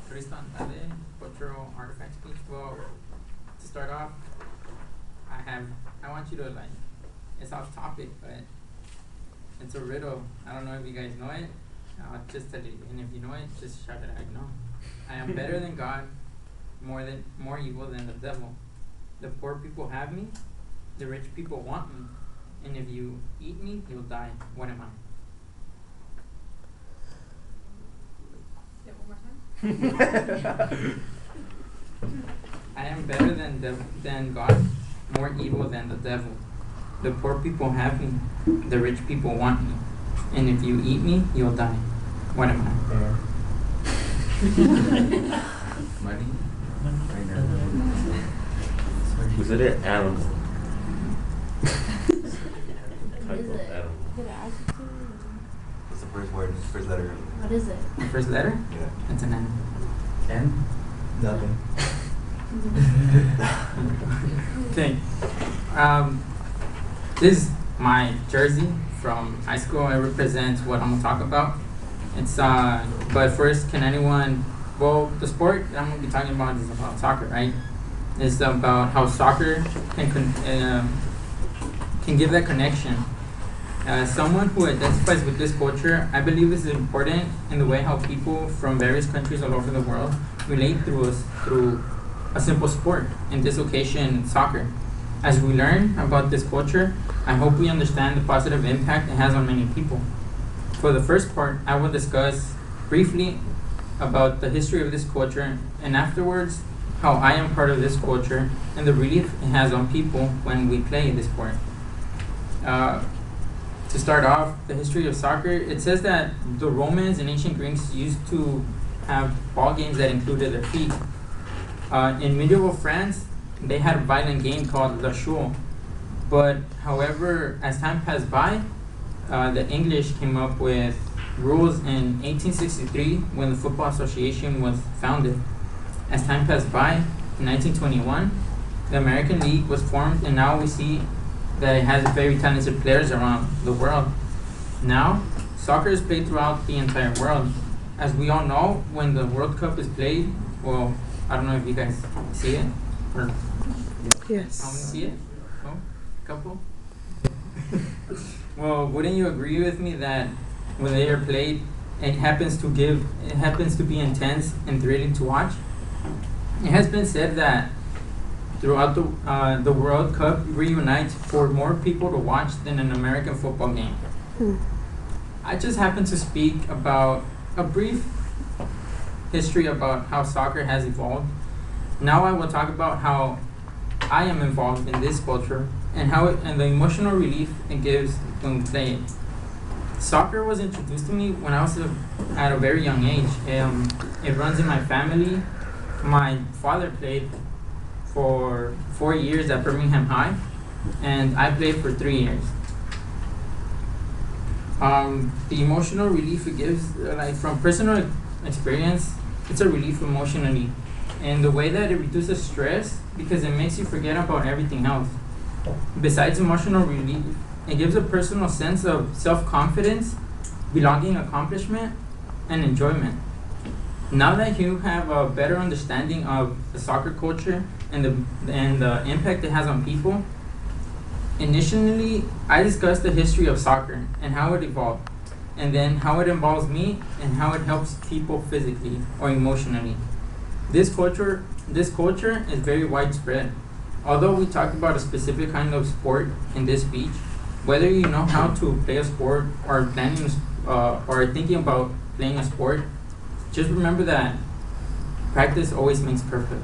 Tristan Tade, cultural artifact speech. Well, to start off, I want you to it's off topic, but it's a riddle. I don't know if you guys know it. I'll just tell you, and if you know it, just shout it out. No, I am better than God, more evil than the devil. The poor people have me, the rich people want me, and if you eat me, you'll die. What am I? Say it one more time. I am better than God, more evil than the devil. The poor people have me, the rich people want me, and if you eat me, you'll die. What am I? Money? Who said it? Animal. What is it? Animal. Is it an adjective? What's the first word? First letter? What is it? The first letter? Yeah. It's an N. N? Nothing. Okay. This is my jersey from high school. It represents what I'm gonna talk about. It's but first, can anyone? Well, the sport that I'm gonna be talking about is about soccer, right? It's about how soccer can give that connection. As someone who identifies with this culture, I believe this is important in the way how people from various countries all over the world relate through a simple sport, in this occasion, soccer. As we learn about this culture, I hope we understand the positive impact it has on many people. For the first part, I will discuss briefly about the history of this culture, and afterwards, how I am part of this culture and the relief it has on people when we play this sport. To start off, the history of soccer, it says that the Romans and ancient Greeks used to have ball games that included their feet. In medieval France, they had a violent game called La Chaux. But however, as time passed by, the English came up with rules in 1863 when the Football Association was founded. As time passed by, in 1921, the American League was formed, and now we see that it has very talented players around the world. Now, soccer is played throughout the entire world. As we all know, when the World Cup is played, well, I don't know if you guys see it, or Yes. how many see it? Oh, couple? Well, wouldn't you agree with me that when they are played, it happens to be intense and thrilling to watch? It has been said that throughout the World Cup reunites for more people to watch than an American football game. I just happen to speak about a brief history about how soccer has evolved. Now I will talk about how I am involved in this culture and and the emotional relief it gives when we play it. Soccer was introduced to me when I was at a very young age. It runs in my family. My father played for 4 years at Birmingham High, and I played for 3 years. The emotional relief it gives, from personal experience, it's a relief emotionally, and the way that it reduces stress because it makes you forget about everything else. Besides emotional relief, it gives a personal sense of self-confidence, belonging, accomplishment, and enjoyment. Now that you have a better understanding of the soccer culture and the impact it has on people, initially I discussed the history of soccer and how it evolved, and then how it involves me and how it helps people physically or emotionally. This culture is very widespread. Although we talk about a specific kind of sport in this speech, whether you know how to play a sport or planning or thinking about playing a sport, just remember that practice always makes perfect.